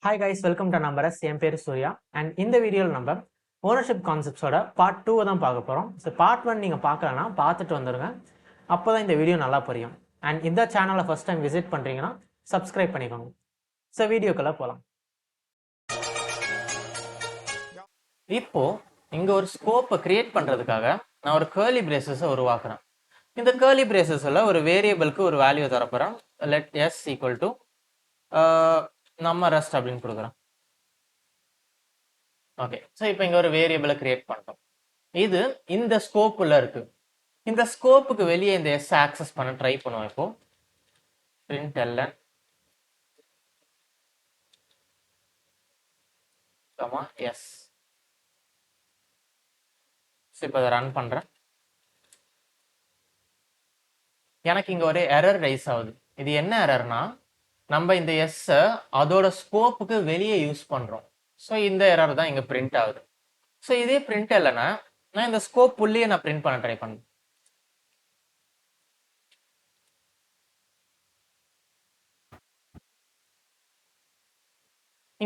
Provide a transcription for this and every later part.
Hi guys, welcome to numbers. என் பேர் Surya. And இந்த வீடியோவில் நம்ம ஓனர்ஷிப் கான்செப்ட்ஸோட பார்ட் 2 தான் பார்க்க போகிறோம். ஸோ பார்ட் 1 நீங்கள் பார்க்கலன்னா பார்த்துட்டு வந்துடுங்க. அப்போ தான் இந்த வீடியோ நல்லா புரியும். அண்ட் இந்த சேனலை ஃபஸ்ட் டைம் விசிட் பண்ணுறீங்கன்னா சப்ஸ்கிரைப் பண்ணிக்கோங்க. ஸோ வீடியோக்குள்ளே போகலாம். இப்போ இங்கே ஒரு ஸ்கோப்பை கிரியேட் பண்ணுறதுக்காக நான் ஒரு கேர்லி பிரேசஸை உருவாக்குறேன். இந்த கேர்லி பிரேசஸில் ஒரு வேரியபிளுக்கு ஒரு வேல்யூ தரப்போகிறேன். லெட் எஸ் ஈக்குவல் டு நம்ம ரெஸ்ட் அப்படின்னு கொடுக்குறோம். ஓகே, ஸோ இப்போ இங்கே ஒரு வேரியபிளை கிரியேட் பண்ணுறோம். இது இந்த ஸ்கோப்புள்ள இருக்கு. இந்த ஸ்கோப்புக்கு வெளியே இந்த எஸ் ஆக்சஸ் பண்ண ட்ரை பண்ணுவோம். இப்போ println எஸ். இப்போ அதை ரன் பண்றேன். எனக்கு இங்க ஒரு எரர் ரைஸ் ஆகுது. இது என்ன எரர்னா, நம்ம இந்த எஸ் அதோட ஸ்கோப்புக்கு வெளியே யூஸ் பண்றோம். ஸோ இந்த எரர் தான் இங்க பிரிண்ட் ஆகுது. ஸோ இதே பிரிண்ட் இல்லைன்னா நான் இந்த ஸ்கோப் உள்ளே நான் பிரிண்ட் பண்ண ட்ரை பண்ணேன்.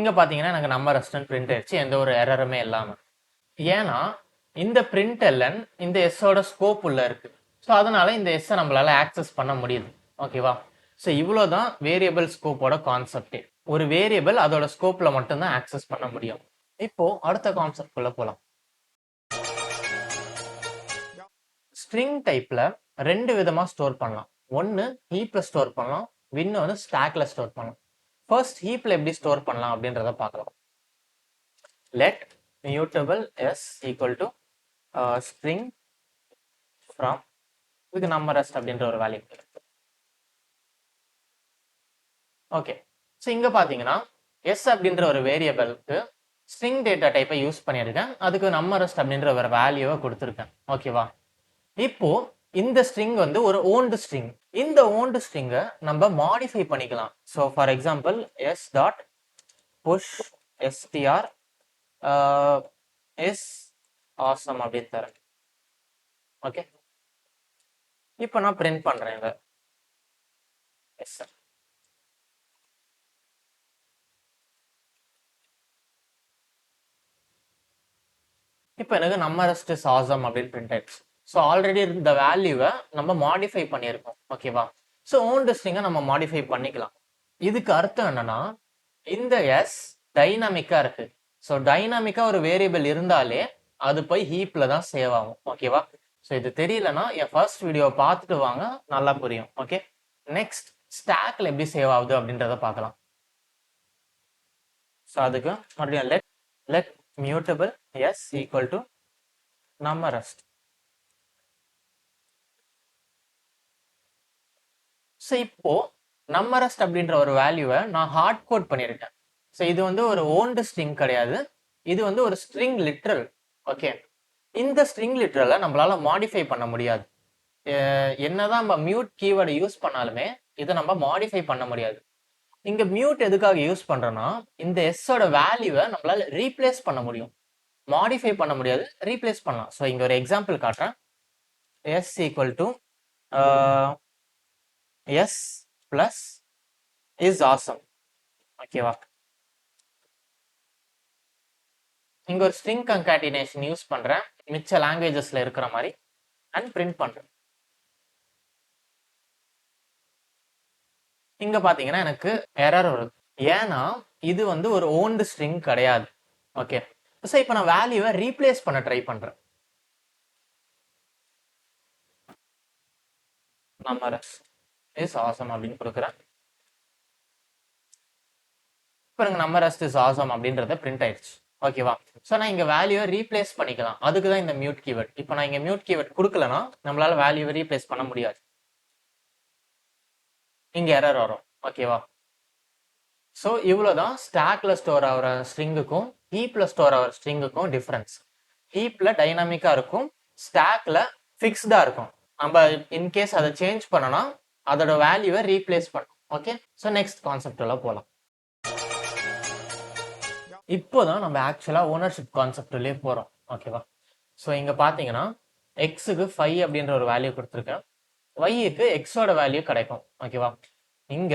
இங்க பாத்தீங்கன்னா எனக்கு நம்ம ரெஸ்டாரண்ட் பிரிண்ட் ஆயிடுச்சு, எந்த ஒரு எரருமே இல்லாம. ஏன்னா இந்த println இந்த எஸ்ஸோட ஸ்கோப் உள்ள இருக்கு. ஸோ அதனால இந்த எஸ்ஸை நம்மளால ஆக்சஸ் பண்ண முடியுது. ஓகேவா? ஸோ இவ்வளோதான் வேரியபிள் ஸ்கோப்போட கான்செப்டே. ஒரு வேரியபிள் அதோட ஸ்கோப்ல மட்டும்தான் ஆக்சஸ் பண்ண முடியும். இப்போ அடுத்த கான்செப்ட் குள்ள போலாம். ஸ்ட்ரிங் டைப்ல ரெண்டு விதமா ஸ்டோர் பண்ணலாம். ஒன்னு ஹீப்ல ஸ்டோர் பண்ணலாம், இன்னொன்னு ஸ்டாக்ல ஸ்டோர் பண்ணலாம். ஃபர்ஸ்ட் ஹீப்ல எப்படி ஸ்டோர் பண்ணலாம் அப்படின்றத பார்க்கலாம். Let mutable s equal to string from இதுக்கு நம்ம ரெஸ்ட் அப்படின்ற ஒரு வேல்யூ. ஓகே, ஸோ இங்க பாத்தீங்கன்னா எஸ் அப்படின்ற ஒரு வேரியபிளுக்கு ஸ்ட்ரிங் டேட்டா டைப்பை யூஸ் பண்ணியிருக்கேன். அதுக்கு நம்ம ரெஸ்ட் அப்படின்ற ஒரு வேல்யூவை கொடுத்துருக்கேன். ஓகேவா? இப்போ இந்த ஸ்ட்ரிங் வந்து ஒரு ஓன்டு ஸ்ட்ரிங். இந்த ஓன்டு ஸ்ட்ரிங்கை நம்ம மாடிஃபை பண்ணிக்கலாம். So for example S dot push STR S awesome அப்படின்னு தரேன். ஓகே, இப்போ நான் பிரிண்ட் பண்றேன் இதை. Yes sir. இப்போ எனக்கு நம்ம ரெஸ்ட் இஸ் ஆசம் அப்படின்னு பிரிண்ட் ஆயிடுச்சு. ஸோ ஆல்ரெடி இந்த வேல்யூவை நம்ம மாடிஃபை பண்ணியிருக்கோம். ஓகேவா? ஸோ ஓன்டு ஸ்ட்ரிங்கை நம்ம மாடிஃபை பண்ணிக்கலாம். இதுக்கு அர்த்தம் என்னன்னா, இந்த எஸ் டைனாமிக்கா இருக்கு. ஸோ டைனாமிக்கா ஒரு வேரியபிள் இருந்தாலே அது போய் ஹீப்ல தான் சேவ் ஆகும். ஓகேவா? ஸோ இது தெரியலன்னா என் ஃபர்ஸ்ட் வீடியோ பார்த்துட்டு வாங்க, நல்லா புரியும். ஓகே, நெக்ஸ்ட் ஸ்டாக்ல எப்படி சேவ் ஆகுது அப்படின்றத பார்க்கலாம். ஸோ அதுக்கு மறுபடியும் let mutable s equal to நம்ம ரெஸ்ட். ஸோ இப்போ நம்ம ரெஸ்ட் அப்படின்ற ஒரு வேல்யூவை நான் ஹார்ட் கோட் பண்ணியிருக்கேன். ஸோ இது வந்து ஒரு ஓன்டு ஸ்ட்ரிங் கிடையாது, இது வந்து ஒரு ஸ்ட்ரிங் லிட்ரல். ஓகே, இந்த ஸ்ட்ரிங் லிட்ரலை நம்மளால மாடிஃபை பண்ண முடியாது. என்னதான் நம்ம மியூட் கீவேர்டு யூஸ் பண்ணாலுமே இதை நம்ம மாடிஃபை பண்ண முடியாது. இங்க மியூட் எதுக்காக யூஸ் பண்றோம்னா, இந்த எஸ்ஸோட வேல்யூவை நம்மளால ரீப்ளேஸ் பண்ண முடியும். மாடிஃபை பண்ண முடியாது, ரீப்ளேஸ் பண்ணலாம். ஸோ இங்க ஒரு எக்ஸாம்பிள் காட்டுறேன். S equal to S plus is awesome. ஓகேவா? இங்க ஒரு ஸ்ட்ரிங் கன்காட்டினேஷன் யூஸ் பண்றேன், மிச்ச லாங்குவேஜஸ்ல இருக்கிற மாதிரி, அண்ட் பிரிண்ட் பண்றேன். இங்க பாத்தீங்கன்னா எனக்கு எரர் வருது. ஏன்னா இது வந்து ஒரு ஓன்டு ஸ்ட்ரிங் கிடையாது. ஓகே, ஸோ இப்போ நான் வேல்யூவை ரீப்ளேஸ் பண்ண ட்ரை பண்றேன். நம்ம ரெஸ்ட் இஸ் ஆசம் அப்படின்னு கொடுக்குறேன். இப்போ நம்ம ரெஸ்ட் இஸ் ஆசம் அப்படின்றத பிரிண்ட் ஆயிடுச்சு. ஓகேவா? ஸோ நான் இங்க வேல்யூவை ரீப்ளேஸ் பண்ணிக்கலாம். அதுக்கு தான் இந்த மியூட் கீவேர்ட். இப்போ நான் இங்க மியூட் கீவேர்ட் கொடுக்கலன்னா நம்மளால வேல்யூவை ரீப்ளேஸ் பண்ண முடியாது. இங்க எரர் வரும். ஓகேவா? ஸோ இவ்வளோதான் ஸ்டாக்ல ஸ்டோர் ஆகிற ஸ்ட்ரிங்குக்கும் ஹீப்ல ஸ்டோர் ஆகிற ஸ்ட்ரிங்குக்கும் டிஃபரன்ஸ். ஹீப்ல டைனாமிக்கா இருக்கும், ஸ்டாக்ல ஃபிக்ஸ்டா இருக்கும். நம்ம இன்கேஸ் அதை சேஞ்ச் பண்ணனா அதோட வேல்யூவை ரீப்ளேஸ் பண்ணும். ஓகே, ஸோ நெக்ஸ்ட் கான்செப்ட்ல போகலாம். இப்போதான் நம்ம ஆக்சுவலா ஓனர்ஷிப் கான்செப்ட்லயே போறோம். ஓகேவா? ஸோ இங்க பாத்தீங்கன்னா எக்ஸுக்கு 5 அப்படின்ற ஒரு வேல்யூ கொடுத்துருக்கேன், ஒய்க்கு எக்ஸோட வேல்யூ கிடைக்கும். ஓகேவா? இங்க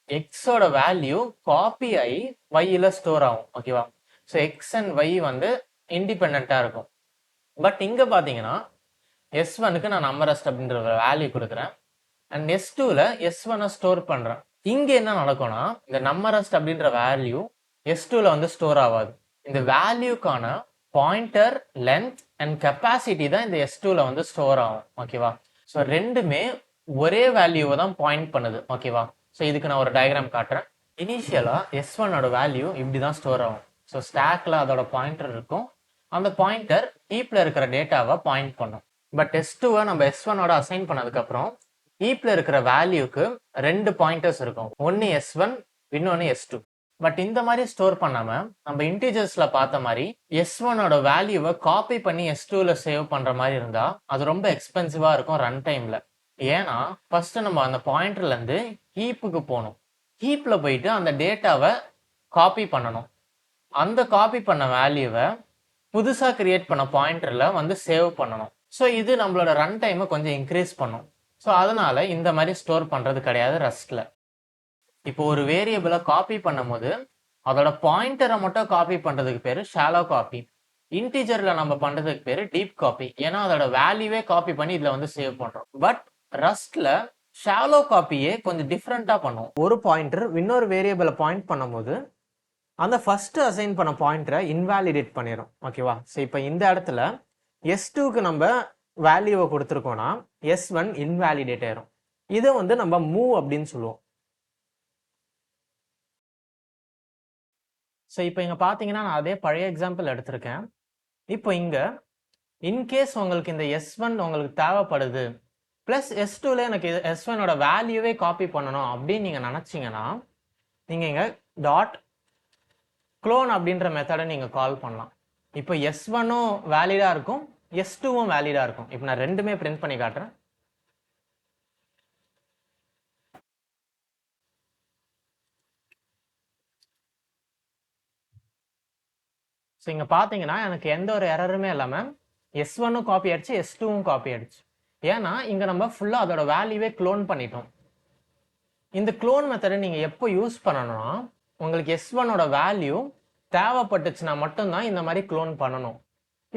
எக்ஸோட வேல்யூ காப்பி ஆகி ஒய்யில் ஸ்டோர் ஆகும். ஓகேவா? ஸோ எக்ஸ் அண்ட் ஒய் வந்து இண்டிபெண்ட்டாக இருக்கும். பட் இங்கே பார்த்தீங்கன்னா S1க்கு நான் நம்பரஸ்ட் அப்படின்ற ஒரு வேல்யூ கொடுக்குறேன் அண்ட் S2ல S1 ஸ்டோர் பண்ணுறேன். இங்கே என்ன நடக்கும்னா இந்த நம்பரஸ்ட் அப்படின்ற வேல்யூ S2ல வந்து ஸ்டோர் ஆகாது. இந்த வேல்யூக்கான பாயிண்டர் லென்த் அண்ட் கெப்பாசிட்டி தான் இந்த S2ல வந்து ஸ்டோர் ஆகும். ஓகேவா? ஸோ ரெண்டுமே ஒரே வேல்யூவை தான் பாயிண்ட் பண்ணுது. ஓகேவா? ஸோ இதுக்கு நான் ஒரு டயக்ராம் காட்டுறேன். இனிஷியலாக S1ஓட வேல்யூ இப்படி தான் ஸ்டோர் ஆகும். ஸோ ஸ்டாக்ல அதோட பாயிண்டர் இருக்கும். அந்த பாயிண்டர் ஹீப்ல இருக்கிற டேட்டாவை பாயிண்ட் பண்ணும். பட் S2வை நம்ம S1ஓட அசைன் பண்ணதுக்கப்புறம் ஹீப்ல இருக்கிற வேல்யூக்கு 2 பாயிண்டர்ஸ் இருக்கும். ஒன்று S1, இன்னொன்று S2. பட் இந்த மாதிரி ஸ்டோர் பண்ணாம நம்ம இன்டிஜர்ஸ்ல பார்த்த மாதிரி S1ஓட வேல்யூவை காப்பி பண்ணி S2ல சேவ் பண்ற மாதிரி இருந்தா அது ரொம்ப எக்ஸ்பென்சிவா இருக்கும் ரன் டைம்ல. ஏன்னா ஃபர்ஸ்ட் நம்ம அந்த பாயிண்டர்ல இருந்து ஹீப்புக்கு போகணும். ஹீப்ல போயிட்டு அந்த டேட்டாவை காப்பி பண்ணணும். அந்த காப்பி பண்ண வேல்யூவை புதுசா கிரியேட் பண்ண பாயிண்டர்ல வந்து சேவ் பண்ணணும். ஸோ இது நம்மளோட ரன் டைமை கொஞ்சம் இன்க்ரீஸ் பண்ணும். ஸோ அதனால இந்த மாதிரி ஸ்டோர் பண்றது கிடையாது ரஸ்ட்ல. இப்போ ஒரு வேரியபிளை காப்பி பண்ணும் போது அதோட பாயிண்டரை மட்டும் காப்பி பண்றதுக்கு பேரு ஷாலோ காப்பி. இன்டிஜர்ல நம்ம பண்றதுக்கு பேரு டீப் காப்பி. ஏன்னா அதோட வேல்யூவே காப்பி பண்ணி இதுல வந்து சேவ் பண்றோம். பட் ரஸ்ட்ல ஷாலோ காப்பியே கொஞ்சம் டிஃப்ரெண்டா பண்ணும். ஒரு பாயிண்டர் இன்னொரு வேரியபிளை பாயிண்ட் பண்ணும்போது அந்த ஃபர்ஸ்ட் அசைன் பண்ண பாயிண்டரை இன்வாலிடேட் பண்ணிடும். ஓகேவா? ஸோ இப்போ இந்த இடத்துல S2க்கு நம்ம வேல்யூவை கொடுத்துருக்கோம்னா S1 இன்வாலிடேட் ஆயிரும். இதை வந்து நம்ம மூவ் அப்படின்னு சொல்லுவோம். ஸோ இப்போ இங்கே பார்த்தீங்கன்னா நான் அதே பழைய எக்ஸாம்பிள் எடுத்திருக்கேன். இப்போ இங்கே இன்கேஸ் உங்களுக்கு இந்த S1 உங்களுக்கு தேவைப்படுது ப்ளஸ் S2ல எனக்கு S1ஓட வேல்யூவே காப்பி பண்ணணும் அப்படின்னு நீங்கள் நினச்சிங்கன்னா நீங்கள் இங்கே டாட் க்ளோன் அப்படின்ற மெத்தடை நீங்கள் கால் பண்ணலாம். இப்போ S1ம் வேலிடாக இருக்கும், S2வும் வேலிடாக இருக்கும். இப்போ நான் ரெண்டுமே பிரிண்ட் பண்ணி காட்டுறேன். ஸோ இங்கே பார்த்தீங்கன்னா எனக்கு எந்த ஒரு எரருமே இல்லாமல் S1ம் காப்பி ஆயிடுச்சு, S2வும் காப்பி ஆயிடுச்சு. ஏன்னா இங்கே நம்ம ஃபுல்லாக அதோட வேல்யூவே க்ளோன் பண்ணிட்டோம். இந்த க்ளோன் மெத்தடை நீங்கள் எப்போ யூஸ் பண்ணணும்னா உங்களுக்கு S1ஓட வேல்யூ தேவைப்பட்டுச்சுன்னா மட்டும்தான் இந்த மாதிரி க்ளோன் பண்ணணும்.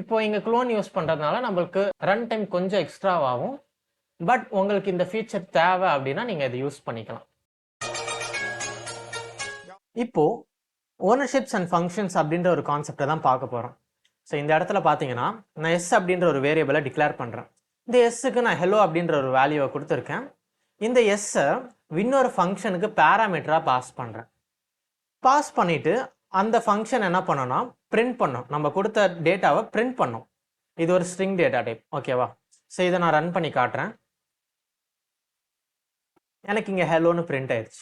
இப்போ இங்கே க்ளோன் யூஸ் பண்ணுறதுனால நம்மளுக்கு ரன் டைம் கொஞ்சம் எக்ஸ்ட்ராவாகும். பட் உங்களுக்கு இந்த ஃபீச்சர் தேவை அப்படின்னா நீங்கள் இதை யூஸ் பண்ணிக்கலாம். இப்போ ஓனர்ஷிப்ஸ் அண்ட் ஃபங்க்ஷன்ஸ் அப்படின்ற ஒரு கான்செப்டை தான் பார்க்க போகிறோம். ஸோ இந்த இடத்துல பார்த்தீங்கன்னா நான் S அப்படின்ற ஒரு வேரியபிளை டிக்ளேர் பண்ணுறேன். இந்த Sக்கு நான் ஹெலோ அப்படின்ற ஒரு வேல்யூவை கொடுத்துருக்கேன். இந்த Sஐ இன்னொரு ஃபங்க்ஷனுக்கு பேராமீட்டராக பாஸ் பண்ணுறேன். பாஸ் பண்ணிவிட்டு அந்த ஃபங்க்ஷன் என்ன பண்ணோம்னா பிரிண்ட் பண்ணும். நம்ம கொடுத்த டேட்டாவை பிரிண்ட் பண்ணும். இது ஒரு ஸ்ட்ரிங் டேட்டா டைப். ஓகேவா? ஸோ இதை நான் ரன் பண்ணி காட்டுறேன். எனக்கு இங்கே ஹெலோன்னு பிரிண்ட் ஆயிடுச்சு.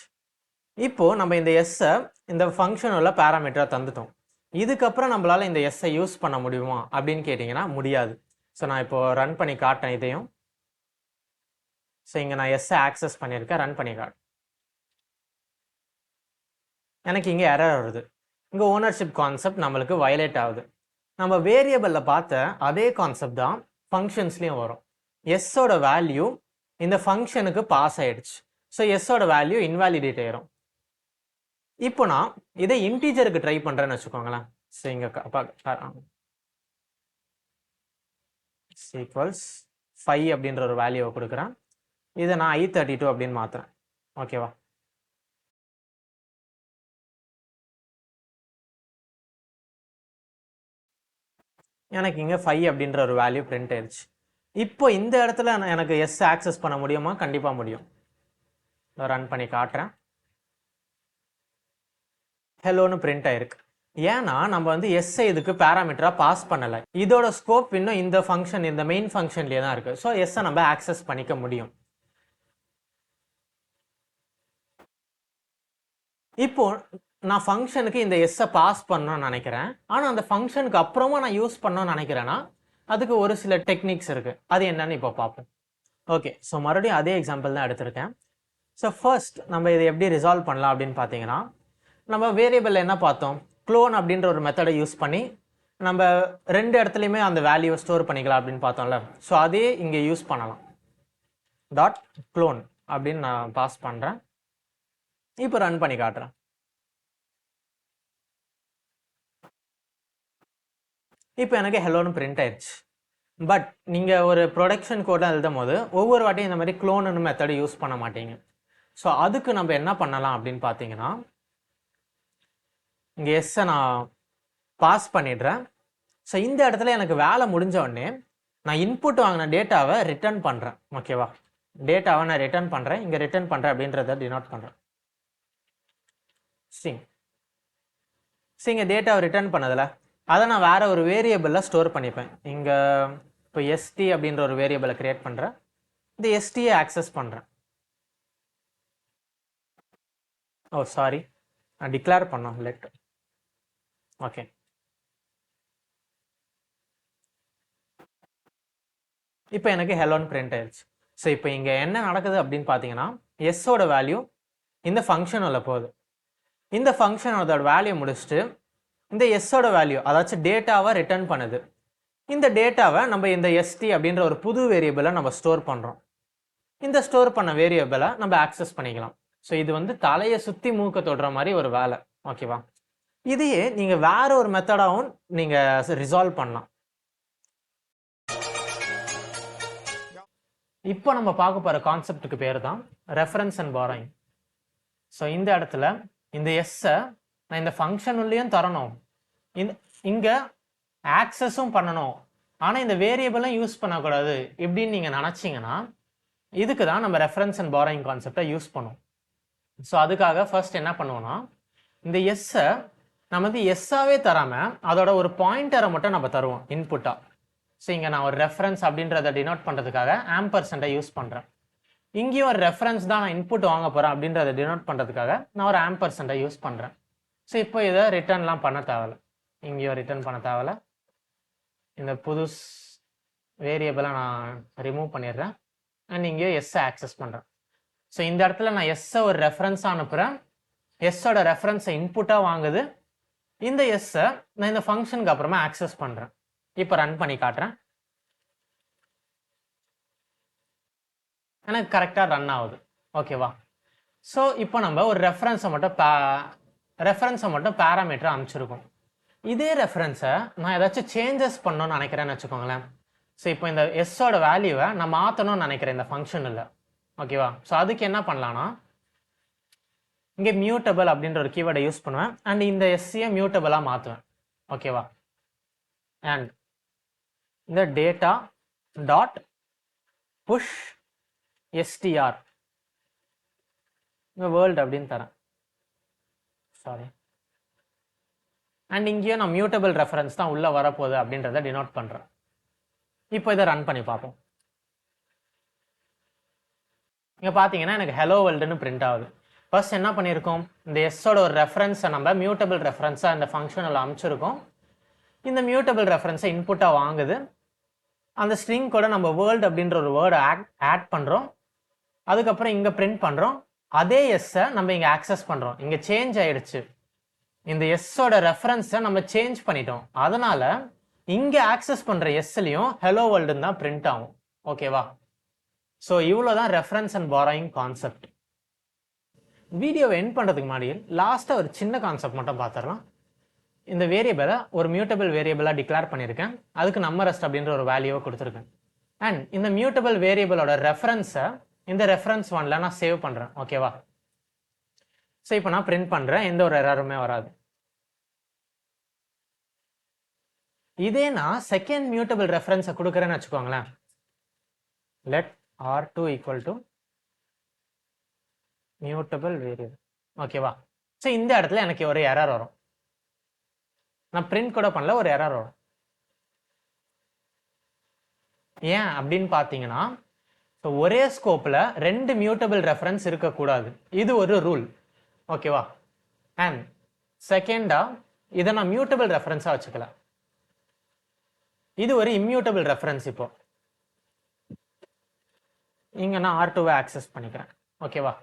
இப்போது நம்ம இந்த Sஐ இந்த ஃபங்க்ஷனோட பேராமீட்டராக தந்துட்டோம். இதுக்கப்புறம் நம்மளால் இந்த Sஐ யூஸ் பண்ண முடியுமா அப்படின்னு கேட்டிங்கன்னா முடியாது. ஸோ நான் இப்போது ரன் பண்ணி காட்டேன் இதையும். ஸோ இங்கே நான் Sஐ ஆக்சஸ் பண்ணியிருக்கேன், ரன் பண்ணி காட்டேன். எனக்கு இங்கே எரர் வருது. இங்கே ஓனர்ஷிப் கான்செப்ட் நம்மளுக்கு வயலேட் ஆகுது. நம்ம வேரியபிளில் பார்த்த அதே கான்செப்ட் தான் ஃபங்க்ஷன்ஸ்லேயும் வரும். Sஓட வேல்யூ இந்த ஃபங்க்ஷனுக்கு பாஸ் ஆயிடுச்சு. ஸோ Sஓட வேல்யூ இன்வாலிடேட் ஆயிரும். இப்போ நான் இதை இன்டீஜருக்கு ட்ரை பண்ணுறேன்னு வச்சுக்கோங்களேன். ஸோ இங்கே ஈக்குவல்ஸ் 5 அப்படின்ற ஒரு வேல்யூவை கொடுக்குறேன். இதை நான் I32 அப்படின்னு மாற்றுறேன். ஓகேவா? எனக்கு இங்கே 5 அப்படின்ற ஒரு வேல்யூ பிரிண்ட் ஆயிடுச்சு. இப்போ இந்த இடத்துல எனக்கு S ஆக்சஸ் பண்ண முடியுமா? கண்டிப்பாக முடியும். ரன் பண்ணி காட்டுறேன். ஹெலோன்னு பிரிண்ட் ஆயிருக்கு. ஏன்னா நம்ம வந்து Sஐ இதுக்கு பேராமீட்டராக பாஸ் பண்ணலை. இதோட ஸ்கோப் இன்னும் இந்த ஃபங்க்ஷன், இந்த மெயின் ஃபங்க்ஷன்லேயே தான் இருக்குது. ஸோ Sஐ நம்ம ஆக்சஸ் பண்ணிக்க முடியும். இப்போ நான் ஃபங்க்ஷனுக்கு இந்த Sஐ பாஸ் பண்ணணும்னு நினைக்கிறேன். ஆனால் அந்த ஃபங்க்ஷனுக்கு அப்புறமா நான் யூஸ் பண்ணணும்னு நினைக்கிறேன்னா அதுக்கு ஒரு சில டெக்னிக்ஸ் இருக்குது. அது என்னன்னு இப்போ பார்ப்போம். ஓகே, ஸோ மறுபடியும் அதே எக்ஸாம்பிள் தான் எடுத்திருக்கேன். ஸோ ஃபர்ஸ்ட் நம்ம இதை எப்படி ரிசால்வ் பண்ணலாம் அப்படின்னு பார்த்தீங்கன்னா நம்ம வேரியபிளில் என்ன பார்த்தோம்? க்ளோன் அப்படின்ற ஒரு மெத்தடை யூஸ் பண்ணி நம்ம ரெண்டு இடத்துலையுமே அந்த வேல்யூவை ஸ்டோர் பண்ணிக்கலாம் அப்படின்னு பார்த்தோம்ல. ஸோ அதே இங்கே யூஸ் பண்ணலாம். டாட் க்ளோன் அப்படின்னு நான் பாஸ் பண்ணுறேன். இப்போ ரன் பண்ணி காட்டுறேன். இப்போ எனக்கு ஹெலோன்னு பிரிண்ட் ஆயிடுச்சு. பட் நீங்கள் ஒரு ப்ரொடக்ஷன் கோடை எழுதும் போது ஒவ்வொரு வாட்டியும் இந்த மாதிரி க்ளோன்னு மெத்தடு யூஸ் பண்ண மாட்டீங்க. ஸோ அதுக்கு நம்ம என்ன பண்ணலாம் அப்படின்னு பார்த்தீங்கன்னா, இங்கே எஸ்ஸை நான் பாஸ் பண்ணிடுறேன். ஸோ இந்த இடத்துல எனக்கு வேலை முடிஞ்ச உடனே நான் இன்புட் வாங்கின டேட்டாவை ரிட்டர்ன் பண்ணுறேன். ஓகேவா, டேட்டாவை நான் ரிட்டர்ன் பண்ணுறேன். இங்கே ரிட்டர்ன் பண்ணுறேன் அப்படின்றத டினோட் பண்ணுறேன். இங்கே டேட்டாவை ரிட்டர்ன் பண்ணதில் அதை நான் வேற ஒரு வேரியபிளில் ஸ்டோர் பண்ணிப்பேன். இங்கே இப்போ எஸ்டி அப்படின்ற ஒரு வேரியபிளை கிரியேட் பண்ணுறேன். இந்த எஸ்டியை ஆக்சஸ் பண்ணுறேன். ஓ சாரி, நான் டிக்ளேர் பண்ணோம் லெட். ஓகே, இப்போ எனக்கு ஹெலோன்னு பிரிண்ட் ஆயிடுச்சு. ஸோ இப்போ இங்கே என்ன நடக்குது அப்படின்னு பார்த்தீங்கன்னா, எஸ்ஸோட வேல்யூ இந்த ஃபங்க்ஷன் உள்ள போகுது. இந்த ஃபங்க்ஷனோட வேல்யூ முடிச்சுட்டு இந்த எஸ்ஸோட வேல்யூ அதாச்சும் டேட்டாவை ரிட்டர்ன் பண்ணுது. இந்த டேட்டாவை நம்ம இந்த எஸ்டி அப்படின்ற ஒரு புது வேரியபிளை நம்ம ஸ்டோர் பண்ணுறோம். இந்த ஸ்டோர் பண்ண வேரியபிளை நம்ம ஆக்சஸ் பண்ணிக்கலாம். ஸோ இது வந்து தலையை சுற்றி மூக்க தொடுற மாதிரி ஒரு வேலை. ஓகேவா, இதையே நீங்கள் வேற ஒரு மெத்தடாகவும் நீங்கள் ரிசால்வ் பண்ணலாம். இப்போ நம்ம பார்க்க போகிற கான்செப்டுக்கு பேர் தான் ரெஃபரன்ஸ் அண்ட் பாரோயிங். ஸோ இந்த இடத்துல இந்த எஸ்ஸை நான் இந்த ஃபங்க்ஷன் உள்ளேயும் தரணும், இங்கே ஆக்சஸும் பண்ணணும், ஆனால் இந்த வேரியபிளும் யூஸ் பண்ணக்கூடாது இப்படின்னு நீங்கள் நினச்சிங்கன்னா இதுக்கு தான் நம்ம ரெஃபரன்ஸ் அண்ட் பாரோயிங் கான்செப்டை யூஸ் பண்ணுவோம். ஸோ அதுக்காக ஃபர்ஸ்ட் என்ன பண்ணுவோம்னா, இந்த எஸ்ஸை நம்ம வந்து எஸ்ஸாவே தராமல் அதோட ஒரு பாயிண்டரை மட்டும் நம்ம தருவோம் இன்புட்டாக. ஸோ இங்கே நான் ஒரு ரெஃபரன்ஸ் அப்படின்றத டினோட் பண்ணுறதுக்காக ஆம்பர்சென்ட்டை யூஸ் பண்ணுறேன். இங்கேயும் ஒரு ரெஃபரன்ஸ் தான் நான் இன்புட் வாங்க போகிறேன் அப்படின்றத டினோட் பண்ணுறதுக்காக நான் ஒரு ஆம்பர்சென்ட்டை யூஸ் பண்ணுறேன். ஸோ இப்போ இதை ரிட்டர்ன்லாம் பண்ண தேவையில்ல, இங்கேயும் ரிட்டர்ன் பண்ண தேவையில்ல. இந்த புது வேரியபிளை நான் ரிமூவ் பண்ணிடுறேன் அண்ட் இங்கேயும் எஸ்ஸை ஆக்சஸ் பண்ணுறேன். ஸோ இந்த இடத்துல நான் எஸ்ஸை ஒரு ரெஃபரன்ஸாக அனுப்புகிறேன், எஸ்ஸோட ரெஃபரன்ஸை இன்புட்டாக வாங்குது. இந்த எஸ்ஸை நான் இந்த ஃபங்க்ஷனுக்கு அப்புறமா ஆக்சஸ் பண்ணுறேன். இப்போ ரன் பண்ணி காட்டுறேன். எனக்கு கரெக்டாக ரன் ஆகுது. ஓகேவா, ஸோ இப்போ நம்ம ஒரு ரெஃபரன்ஸை மட்டும் பேராமீட்டரை அனுப்பிச்சிருக்கோம். இதே ரெஃபரன்ஸை நான் ஏதாச்சும் சேஞ்சஸ் பண்ணணும்னு நினைக்கிறேன்னு வச்சுக்கோங்களேன். ஸோ இப்போ இந்த எஸ்ஸோட வேல்யூவை நான் மாற்றணும்னு நினைக்கிறேன் இந்த ஃபங்க்ஷன் இல்லை. ஓகேவா, ஸோ அதுக்கு என்ன பண்ணலான்னா, இங்கே மியூட்டபிள் அப்படின்ற ஒரு கீவேர்டை யூஸ் பண்ணுவேன் அண்ட் இந்த எஸ்சியை மியூட்டபிளாக மாற்றுவேன். ஓகேவா, அண்ட் இந்த டேட்டா டாட் புஷ் எஸ்டிஆர் இந்த வேர்ல்டு அப்படின்னு தரேன். சாரி, அண்ட் இங்கேயும் நான் மியூட்டபிள் ரெஃபரன்ஸ் தான் உள்ளே வரப்போகுது அப்படின்றத டினோட் பண்ணுறேன். இப்போ இதை ரன் பண்ணி பார்ப்போம். இங்கே பார்த்தீங்கன்னா எனக்கு ஹெலோ வேர்ல்டுன்னு பிரிண்ட் ஆகுது. ஃபர்ஸ்ட் என்ன பண்ணியிருக்கோம், இந்த எஸ்ஸோட ஒரு ரெஃபரன்ஸை நம்ம மியூட்டபிள் ரெஃபரன்ஸாக இந்த ஃபங்க்ஷனில் அமைச்சிருக்கோம். இந்த மியூட்டபிள் ரெஃபரன்ஸை இன்புட்டாக வாங்குது. அந்த ஸ்ட்ரிங் கூட நம்ம வேர்ல்டு அப்படின்ற ஒரு வேர்டை ஆட் பண்ணுறோம். அதுக்கப்புறம் இங்கே பிரிண்ட் பண்ணுறோம். அதே எஸ்ஸை நம்ம இங்கே ஆக்சஸ் பண்ணுறோம். இங்கே சேஞ்ச் ஆகிடுச்சு, இந்த எஸ்ஸோட ரெஃபரன்ஸை நம்ம சேஞ்ச் பண்ணிட்டோம். அதனால் இங்கே ஆக்சஸ் பண்ணுற எஸ்லையும் ஹெலோ வேர்ல்டுன்னு தான் பிரிண்ட் ஆகும். ஓகேவா, ஸோ இவ்வளோ தான் ரெஃபரன்ஸ் அண்ட் பாரோயிங் கான்செப்ட். வீடியோவை எண்ட் பண்ணுறதுக்கு முன்னாடி லாஸ்ட்டாக ஒரு சின்ன கான்செப்ட் மட்டும் பார்த்துடலாம். இந்த வேரியபிளை ஒரு மியூட்டபிள் வேரியபிளாக டிக்ளேர் பண்ணியிருக்கேன். அதுக்கு நம்பரஸ்ட் அப்படின்ற ஒரு வேல்யூவை கொடுத்துருக்கேன். அண்ட் இந்த மியூட்டபிள் வேரியபிளோட ரெஃபரன்ஸை இந்த ரெஃபரன்ஸ் ஒன்ல நான் சேவ் பண்ணுறேன். ஓகேவா, ஸோ இப்போ நான் பிரிண்ட் பண்ணுறேன், எந்த ஒரு எரருமே வராது. இதே நான் செகண்ட் மியூட்டபிள் ரெஃபரன்ஸை கொடுக்குறேன்னு வச்சுக்கோங்களேன், let R2 equal to mutable variable. ஓகேவா, ஸோ இந்த இடத்துல எனக்கு ஒரு எரர் வரும். நான் பிரிண்ட் கூட பண்ணல, ஒரு எரர் வரும். ஏன் அப்படின்னு பார்த்தீங்கன்னா, ஸோ ஒரே ஸ்கோப்பில் ரெண்டு மியூட்டபிள் ரெஃபரன்ஸ் இருக்கக்கூடாது, இது ஒரு ரூல். ஓகேவா, அண்ட் செகண்டா இதை நான் மியூட்டபிள் ரெஃபரன்ஸாக வச்சுக்கல, இது ஒரு இம்மியூட்டபிள் ரெஃபரன்ஸ். இப்போ இங்கே நான் R2வை ஆக்சஸ் பண்ணிக்கிறேன். ஓகேவா,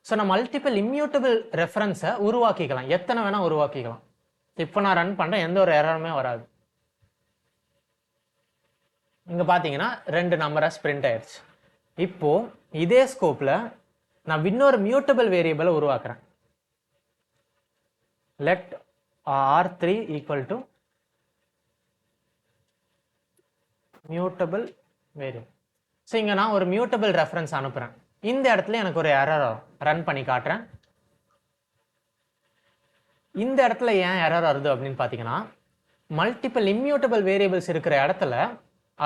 ஸோ நான் மல்டிபிள் இம்மியூட்டபிள் ரெஃபரன்ஸை உருவாக்கிக்கலாம், எத்தனை வேணால் உருவாக்கிக்கலாம். இப்போ நான் ரன் பண்ணுறேன், எந்த ஒரு எரருமே வராது. இங்கே பார்த்தீங்கன்னா ரெண்டு நம்பரை பிரிண்ட் ஆயிடுச்சு. இப்போது இதே ஸ்கோப்பில் நான் இன்னொரு மியூட்டபிள் வேரியபிளை உருவாக்குறேன். Let R3 equal to mutable variable. So இங்கே நான் ஒரு மியூட்டபிள் ரெஃபரன்ஸ் அனுப்புகிறேன். இந்த இடத்துல எனக்கு ஒரு எரர் ரன் பண்ணி காட்டுறேன். இந்த இடத்துல ஏன் எரர் வருது அப்படின்னு பார்த்தீங்கன்னா, மல்டிபிள் இம்மியூட்டபிள் வேரியபிள்ஸ் இருக்கிற இடத்துல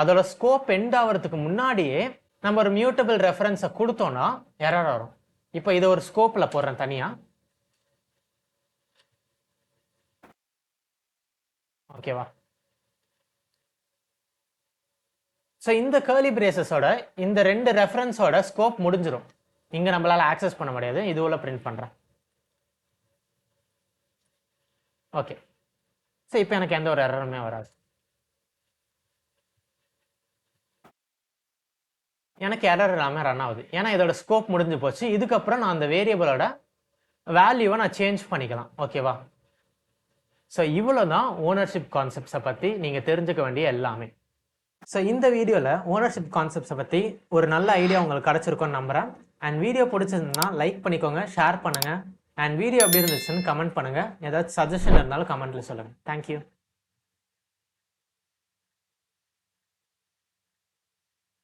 அதோட ஸ்கோப் எண்ட் ஆகிறதுக்கு முன்னாடியே நம்ம ஒரு மியூட்டபிள் ரெஃபரன்ஸை கொடுத்தோம்னா எரர் வரும். இப்போ இதை ஒரு ஸ்கோப்பில் போடுறேன் தனியாக. ஓகேவா? ஸோ இந்த கர்லி பிரேசஸோட இந்த 2 ரெஃபரன்ஸோட ஸ்கோப் முடிஞ்சிடும். இங்கே நம்மளால ஆக்சஸ் பண்ண முடியாது. இது உள்ள பிரிண்ட் பண்ணுறேன். ஓகே. ஸோ இப்போ எனக்கு எந்த ஒரு எரருமே வராது. எனக்கு எரர் இல்லாமல் ரன் ஆகுது. ஏன்னா இதோட ஸ்கோப் முடிஞ்சு போச்சு. இதுக்கப்புறம் நான் அந்த வேரியபிளோட வேல்யூவை நான் சேஞ்ச் பண்ணிக்கலாம். ஓகேவா? ஸோ இவ்வளோ தான் ஓனர்ஷிப் கான்செப்ட்ஸை பற்றி நீங்கள் தெரிஞ்சுக்க வேண்டிய எல்லாமே. ஸோ இந்த வீடியோவில் ஓனர்ஷிப் கான்செப்ட்ஸை பற்றி ஒரு நல்ல ஐடியா உங்களுக்கு கிடச்சிருக்கும்னு நம்புகிறேன். அண்ட் வீடியோ பிடிச்சிருந்ததுன்னா லைக் பண்ணிக்கோங்க, ஷேர் பண்ணுங்கள். அண்ட் வீடியோ எப்படி இருந்துச்சுன்னு கமெண்ட் பண்ணுங்கள். ஏதாச்சும் சஜஷன் இருந்தாலும் கமெண்ட்டில் சொல்லுங்கள். தேங்க்யூ.